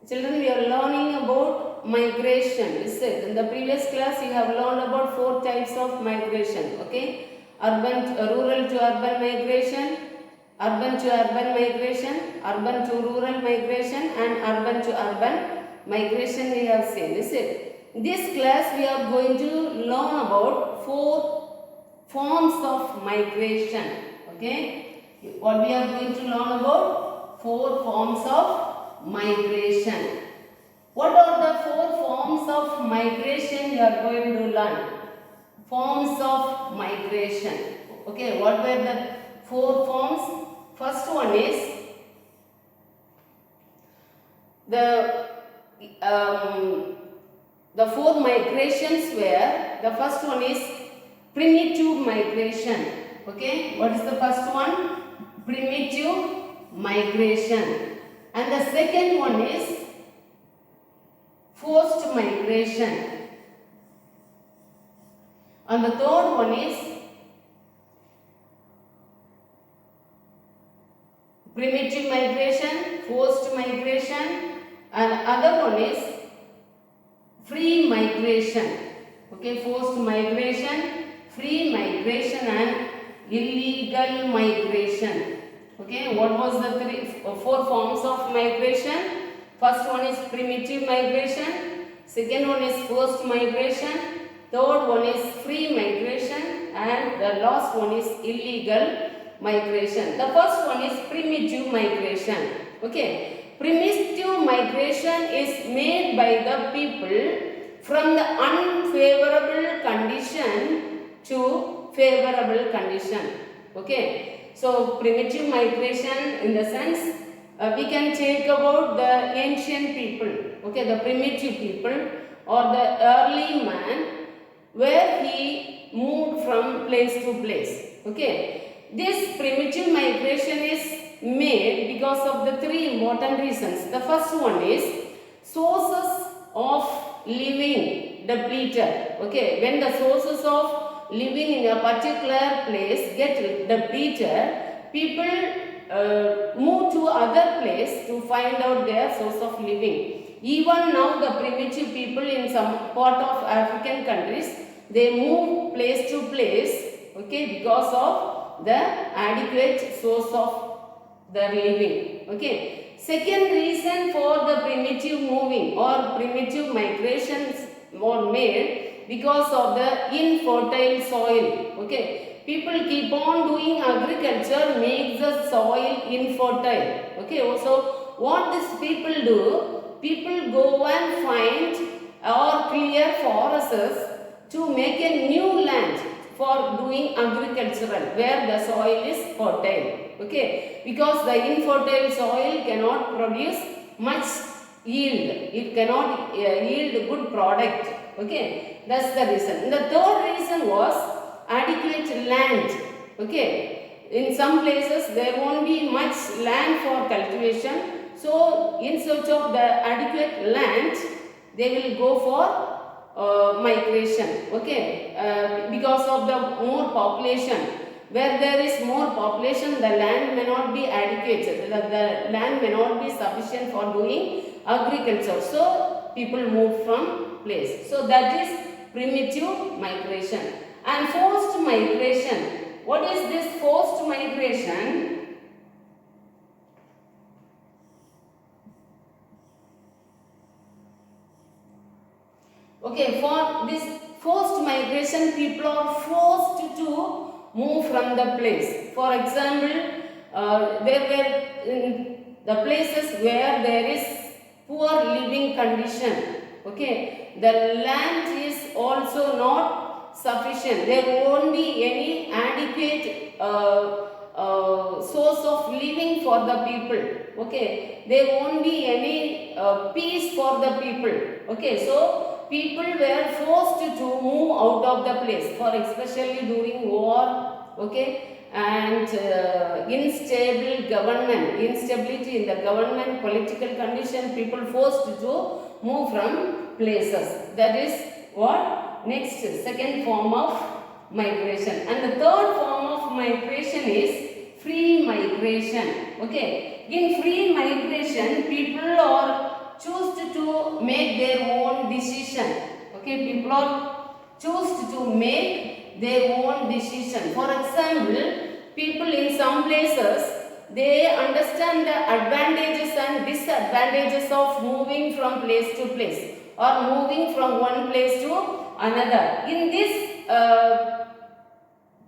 Children, we are learning about migration. Is it? In the previous class, you have learned about 4 types of migration. Okay, rural to urban migration, urban to urban migration, urban to rural migration, and urban to urban migration. We have seen. Is it? In this class, we are going to learn about 4 forms of migration. Okay, what we are going to learn about 4 forms of migration. What are the 4 forms of migration you are going to learn? Forms of migration. Okay, what were the 4 forms? First one is the 4 migrations were, the first one is primitive migration. Okay, what is the first one? Primitive migration. And the second one is forced migration. And the third one is primitive migration, forced migration, and other one is free migration. Okay, forced migration, free migration, and illegal migration. Okay, what was the 4 forms of migration? First one is primitive migration, second one is forced migration, third one is free migration, and the last one is illegal migration. The first one is primitive migration. Okay, primitive migration is made by the people from the unfavorable condition to favorable condition. Okay. So, primitive migration in the sense we can take about the ancient people, okay, the primitive people or the early man where he moved from place to place. Okay, this primitive migration is made because of the 3 important reasons. The first one is sources of living depleted. Okay, when the sources of living in a particular place get depleted, people move to other place to find out their source of living. Even now the primitive people in some part of African countries, they move place to place, okay, because of the adequate source of their living. Okay. Second reason for the primitive moving or primitive migrations were made because of the infertile soil. Okay, people keep on doing agriculture, makes the soil infertile. Okay, so what these people do? People go and find or clear forests to make a new land for doing agricultural where the soil is fertile. Okay, because the infertile soil cannot produce much yield, it cannot yield good product. Okay, that's the reason. The third reason was adequate land. Okay, in some places there won't be much land for cultivation, so in search of the adequate land they will go for migration. Okay, because of the more population. Where there is more population, the land may not be adequate, the land may not be sufficient for doing agriculture, so people move from place. So that is primitive migration. And forced migration. What is this forced migration? Okay, for this forced migration, people are forced to move from the place. For example, there were the places where there is poor living condition. Okay, the land is also not sufficient. There won't be any adequate source of living for the people. Okay, there won't be any peace for the people. Okay, so people were forced to move out of the place, for especially during war, okay, and instable government, instability in the government, political condition, people forced to move from places. That is what? Next, second form of migration. And the third form of migration is free migration. Okay, in free migration, people are choose people are choose to make their own decision. For example, people in some places, they understand the advantages and disadvantages of moving from place to place or moving from one place to another. In this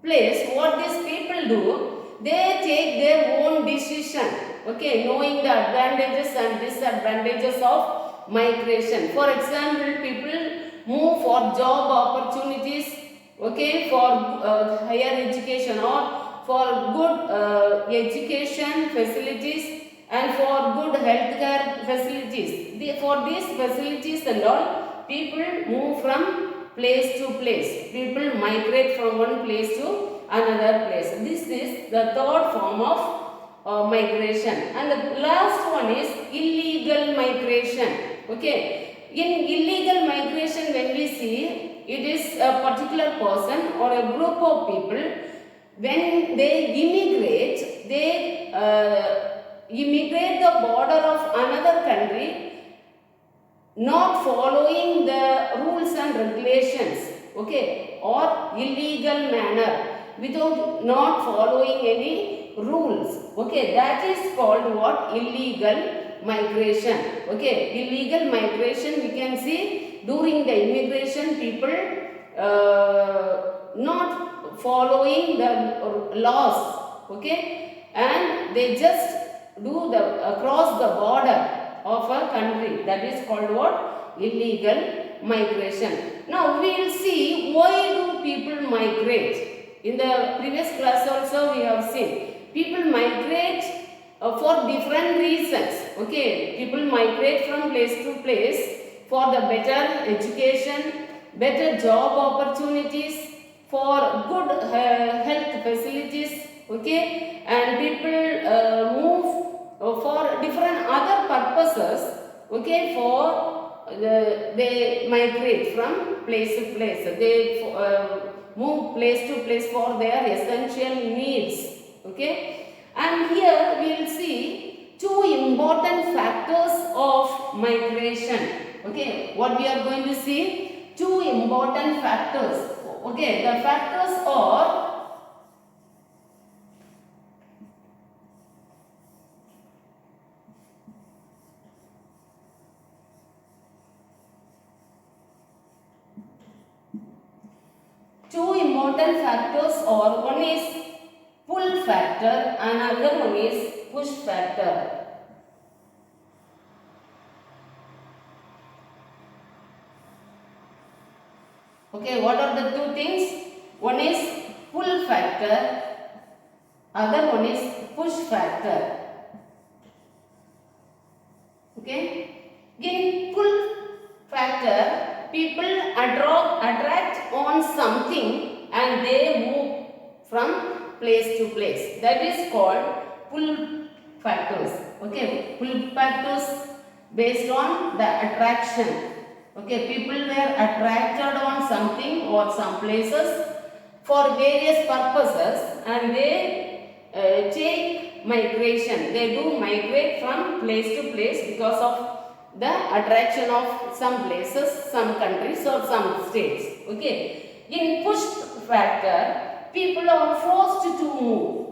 place, what these people do, they take their own decision, okay, knowing the advantages and disadvantages of migration. For example, people move for job opportunities, okay, for higher education or for good education facilities and for good healthcare facilities. For these facilities and all, people move from place to place. People migrate from one place to another place. This is the third form of migration. And the last one is illegal migration. Okay. In illegal migration, when we see, it is a particular person or a group of people. When they immigrate, they immigrate the border of another country, not following the rules and regulations, okay, or illegal manner, without not following any rules, okay, that is called what? Illegal migration, okay. Illegal migration, we can see during the immigration, people not following the laws, okay, and they just do the cross the border of a country. That is called what? Illegal migration. Now we will see why do people migrate. In the previous class also we have seen people migrate for different reasons, okay. People migrate from place to place for the better education, better job opportunities, for good health facilities, okay, and people move for different other purposes, okay, for they migrate from place to place. They move place to place for their essential needs, okay. And here we will see two important factors of migration, okay. What we are going to see? Two important factors. Okay, the factors are one is pull factor and another one is push factor. Okay, what are the two things? One is pull factor, other one is push factor. Okay, in pull factor, people attract on something and they move from place to place. That is called pull factors. Okay, pull factors based on the attraction. Okay, people were attracted on something or some places for various purposes and they take migration. They do migrate from place to place because of the attraction of some places, some countries or some states. Okay, in push factor, people are forced to move.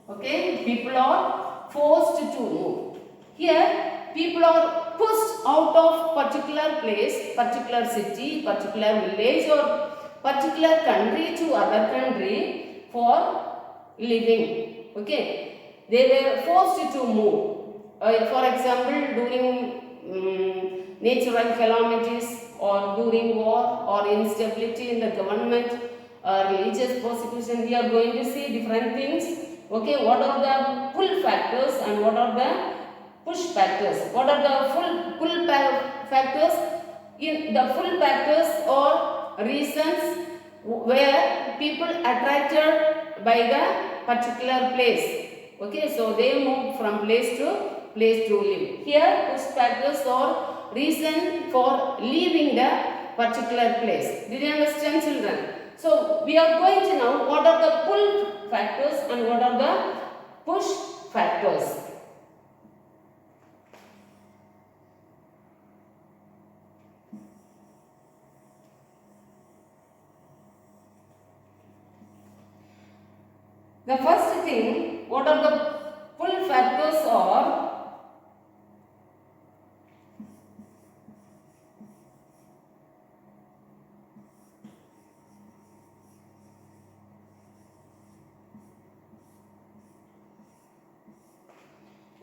Okay, people are forced to move. Here, people are pushed out of particular place, particular city, particular village or particular country to other country for living. Okay, they were forced to move. For example, during natural calamities or during war or instability in the government, religious persecution, we are going to see different things. Okay, what are the pull factors and what are the push factors? What are the pull factors? In the pull factors are reasons where people attracted by the particular place. Okay, so they move from place to live. Here, push factors are reason for leaving the particular place. Did you understand, children? So we are going to know what are the pull factors and what are the push factors. The first thing, what are the pull factors are?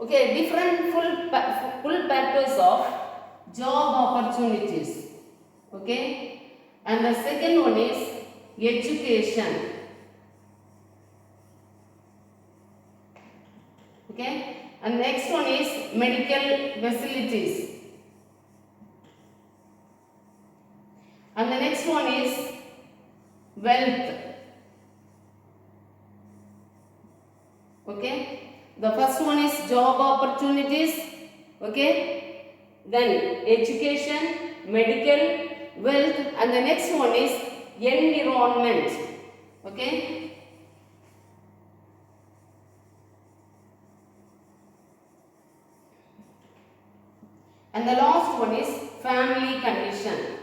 Okay, different pull factors of job opportunities. Okay, and the second one is education. Okay, and next one is medical facilities. And the next one is wealth. Okay, the first one is job opportunities. Okay, then education, medical, wealth, and the next one is environment. Okay, and the last one is family condition.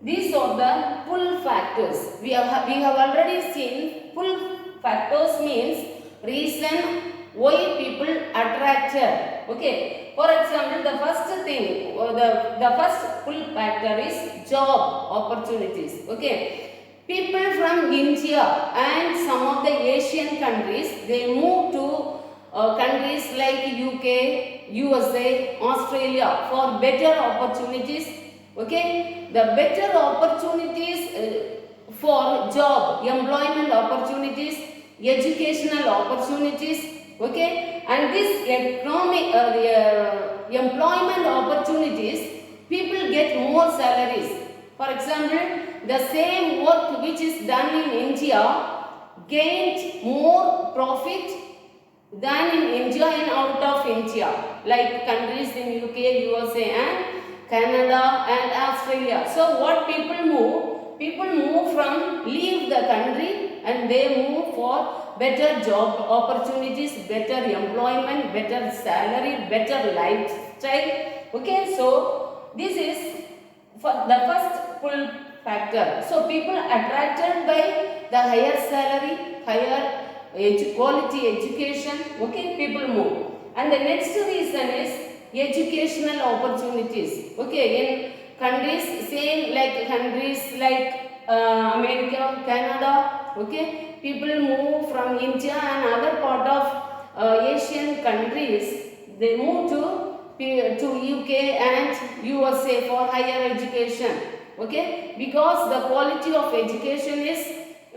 These are the pull factors. We have already seen pull factors means reason why people attracted. Okay. For example, the first thing, the first pull factor is job opportunities. Okay. People from India and some of the Asian countries, they move to countries like UK, USA, Australia for better opportunities. Okay, the better opportunities for job, employment opportunities, educational opportunities. Okay, and this economic employment opportunities, people get more salaries. For example, the same work which is done in India gained more profit than in India and out of India, like countries in UK, USA and Canada and Australia. So what people move? People move from leave the country and they move for better job opportunities, better employment, better salary, better lifestyle. Okay, so this is for the first pull factor. So people attracted by the higher salary, higher quality education. Okay, people move. And the next reason is educational opportunities. Okay, in countries same like countries like America, Canada. Okay, people move from India and other part of Asian countries. They move to UK and USA for higher education. Okay, because the quality of education is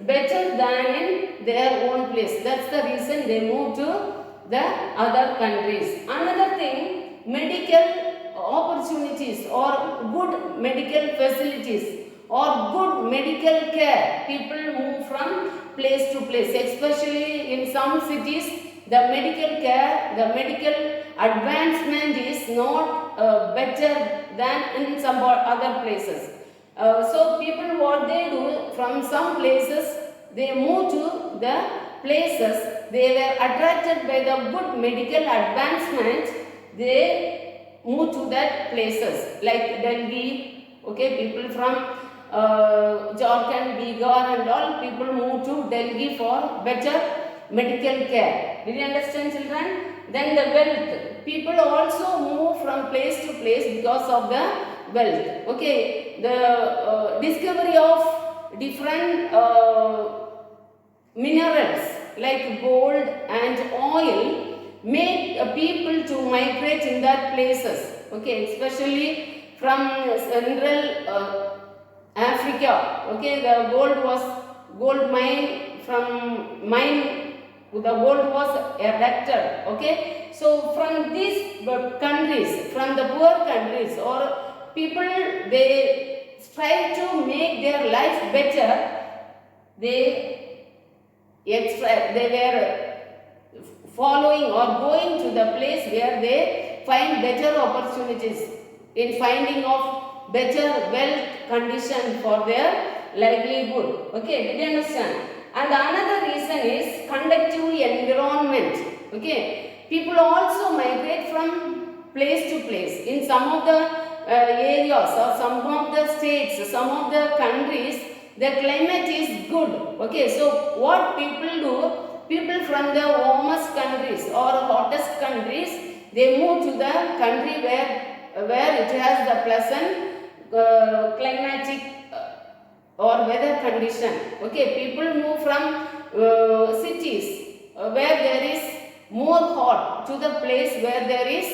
better than in their own place. That's the reason they move to the other countries. Another thing, medical opportunities or good medical facilities or good medical care. People move from place to place, especially in some cities. The medical care, the medical advancement is not better than in some other places. So people, what they do, from some places they move to the places they were attracted by the good medical advancement. They move to that places like Delhi. Okay, people from Jharkhand, Bihar and all people move to Delhi for better medical care. Did you understand, children? Then the wealth. People also move from place to place because of the wealth. Okay, the discovery of different minerals like gold and oil make people to migrate in that places. Okay, especially from central Africa. Okay, the gold mine from mine. The gold was erected. Okay, so from these countries, from the poor countries or people, they strive to make their life better. They were following or going to the place where they find better opportunities in finding of better wealth condition for their livelihood. Okay, did you understand? And another reason is conducive environment. Okay, people also migrate from place to place. In some of the areas or some of the states, some of the countries, the climate is good. Okay, so what people do, people from the warmest countries or hottest countries, they move to the country where it has the pleasant climatic or weather condition. Okay, people move from cities where there is more hot to the place where there is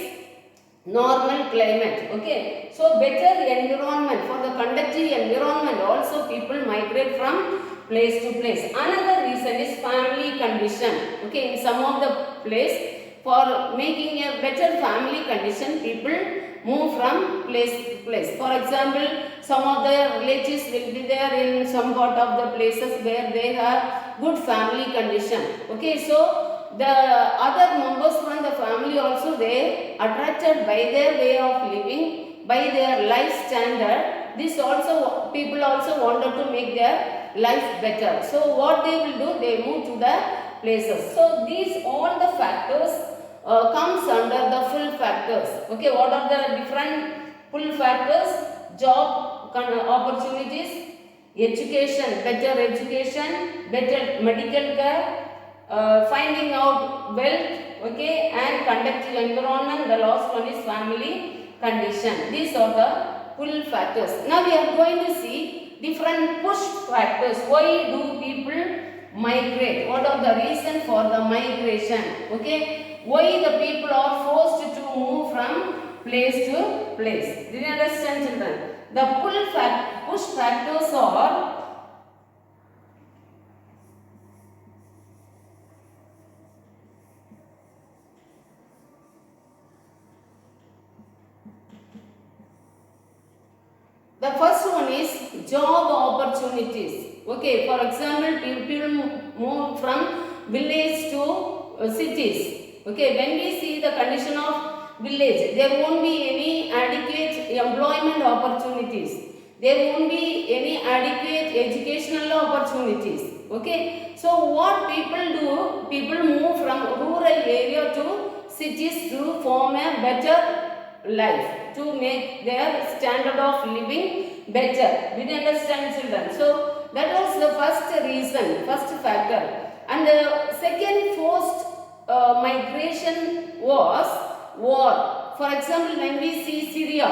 normal climate. Okay, so better environment, for the conducive environment also people migrate from place to place. Another reason is family condition. Okay, in some of the place, for making a better family condition, people move from place to place. For example, some of the relatives will be there in some part of the places where they have good family condition. Okay, so the other members from the family also, they attracted by their way of living, by their life standard. This also, people also wanted to make their life better. So what they will do, they move to the places. So these all the factors comes under the pull factors. Okay, what are the different pull factors? Job opportunities, education, better medical care, finding out wealth, okay, and conducive environment. The last one is family condition. These are the pull factors. Now we are going to see different push factors. Why do people migrate? What are the reasons for the migration? Okay, why the people are forced to move from place to place? Did you understand, children? The push factors are the first one is job opportunities. Okay, for example, people move from village to cities. Okay, when we see the condition of village, there won't be any adequate employment opportunities. There won't be any adequate educational opportunities. Okay, so what people do, people move from rural area to cities to form a better life, to make their standard of living better. Did you understand, children? So that was the first reason, first factor. And the second forced migration was war. For example, when we see Syria,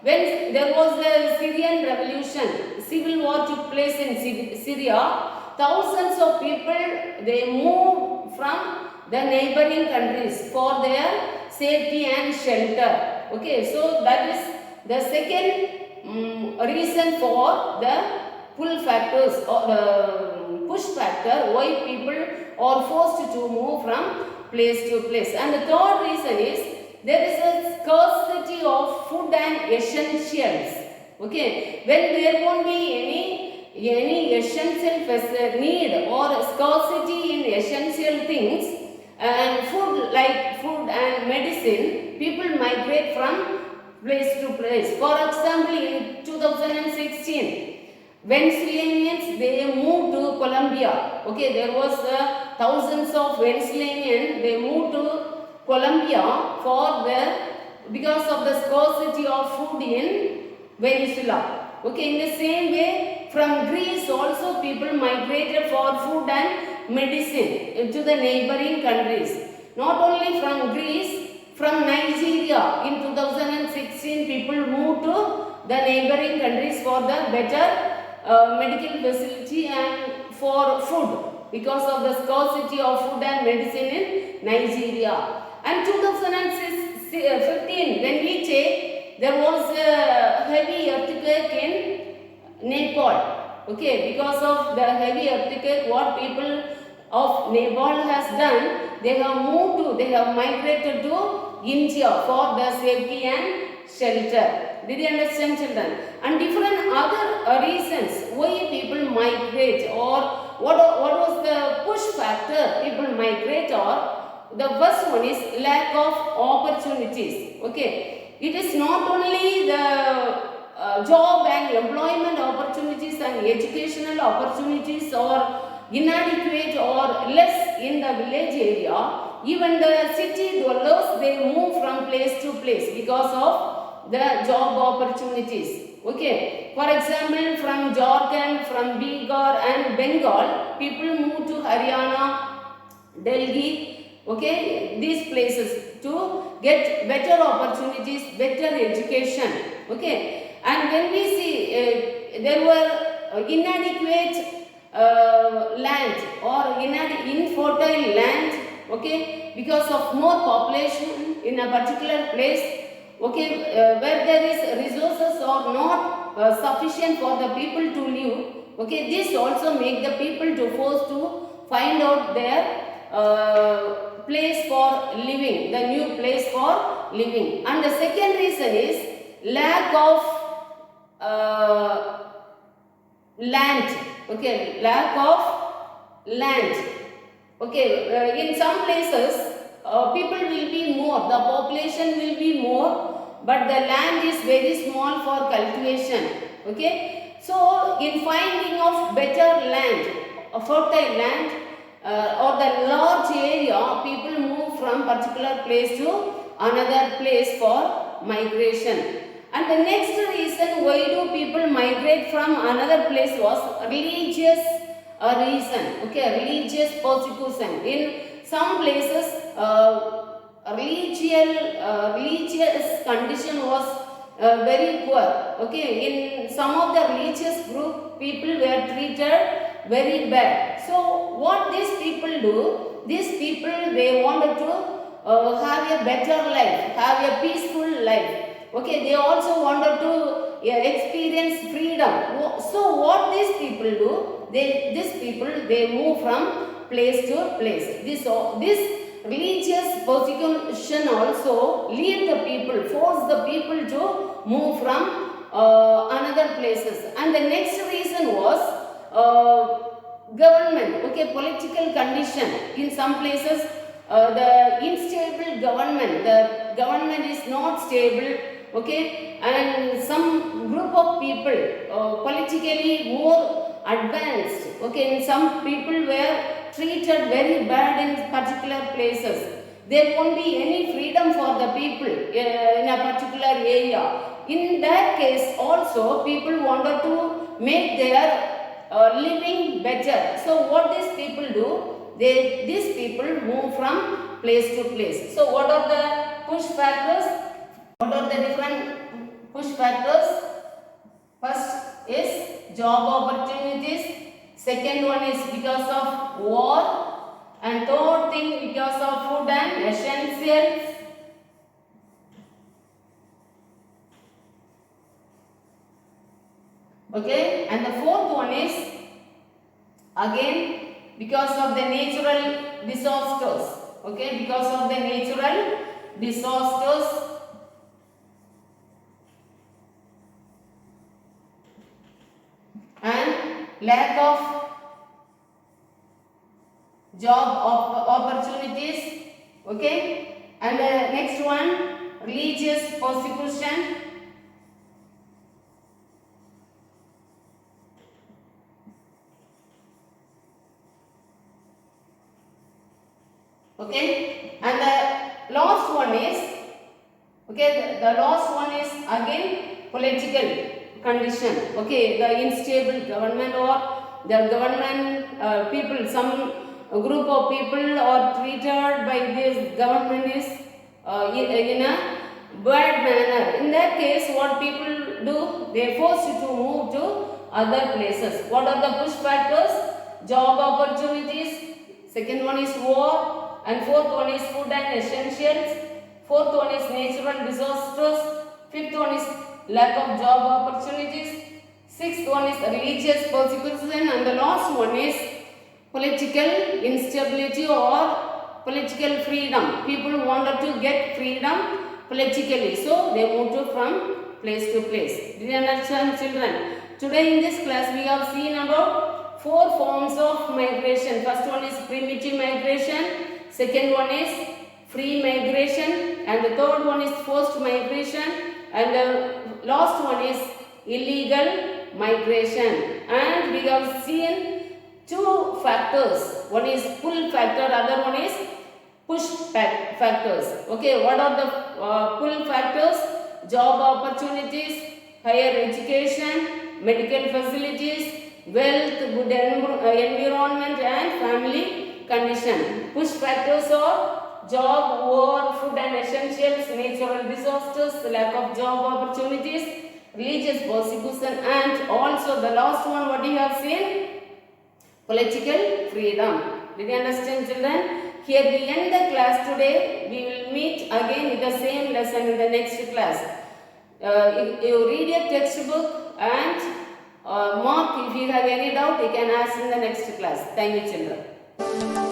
when there was the Syrian revolution, civil war took place in Syria, thousands of people, they moved from the neighboring countries for their safety and shelter. Okay, so that is the second reason for the pull factors or the push factor, why people are forced to move from place to place. And the third reason is there is a scarcity of food and essentials. Okay, when there won't be any essential need or scarcity in essential things and food, like food and medicine, people migrate from place to place. For example, in 2016, Venezuelans, they moved to Colombia. Okay, there was thousands of Venezuelans, they moved to Colombia because of the scarcity of food in Venezuela. Okay, in the same way, from Greece also people migrated for food and medicine to the neighboring countries. Not only from Greece, from Nigeria in 2016 people moved to the neighboring countries for the better medical facility and for food because of the scarcity of food and medicine in Nigeria. And 2015, when we take, there was a heavy earthquake in Nepal. Okay, because of the heavy earthquake, what people of Nepal has done, they have migrated to India for the safety and shelter. Did you understand, children? And different other reasons why people migrate, or what was the push factor people migrate, or the first one is lack of opportunities. Okay, it is not only the job and employment opportunities and educational opportunities or inadequate or less in the village area. Even the city dwellers, they move from place to place because of the job opportunities. Okay, for example, from Jharkhand, from Bihar and Bengal, people move to Haryana, Delhi, okay, these places to get better opportunities, better education. Okay, and when we see there were inadequate land or infertile land, okay, because of more population in a particular place, okay, where there is resources or not sufficient for the people to live, okay, this also make the people to force to find out their place for living, the new place for living. And the second reason is lack of land. Okay, lack of land. Okay, in some places people will be more, the population will be more, but the land is very small for cultivation. Okay, so in finding of better land, a fertile land, or the large area, people move from particular place to another place for migration. And the next reason why do people migrate from another place was religious reason. Okay, religious persecution. In some places religious condition was very poor. Okay, in some of the religious group, people were treated very bad. So what these people do, these people, they wanted to have a better life, have a peaceful life. Okay, they also wanted to experience freedom. So what these people do, these people, they move from place to place. This religious persecution also lead the people, force the people to move from another places. And the next reason was government. Okay, political condition. In some places the unstable government, the government is not stable. Okay, and some group of people politically more advanced. Okay, and some people were treated very bad in particular places. There won't be any freedom for the people in a particular area. In that case also, people wanted to make their living better. So what these people do, these people move from place to place. So what are the push factors? What are the different push factors? First is job opportunities. Second one is because of war. And third thing, because of food and essentials. Okay, and the fourth one is again because of the natural disasters. Okay, because of the natural disasters. And lack of job opportunities. Okay, and the next one, religious persecution. Okay, and the last one is, okay, the last one is again political condition. Okay, the unstable government or the government people, some group of people are treated by this government is in a bad manner. In that case, what people do, they are forced to move to other places. What are the push factors? Job opportunities. Second one is war. And fourth one is food and essentials. Fourth one is natural disasters. Fifth one is lack of job opportunities. Sixth one is religious persecution. And the last one is political instability or political freedom. People wanted to get freedom politically, so they moved from place to place. Did you understand, children? Today in this class we have seen about 4 forms of migration. First one is primitive migration. Second one is free migration, and the third one is forced migration, and the last one is illegal migration. And we have seen 2 factors. One is pull factor, other one is push factors. Okay, what are the pull factors? job opportunities, higher education, medical facilities, wealth, good environment and family condition. Push factors are job, war, food and essentials, natural disasters, lack of job opportunities, religious persecution, and also the last one what you have seen, political freedom. Did you understand, children? Here we end the class today. We will meet again with the same lesson in the next class. You read your textbook and mark if you have any doubt you can ask in the next class. Thank you, children.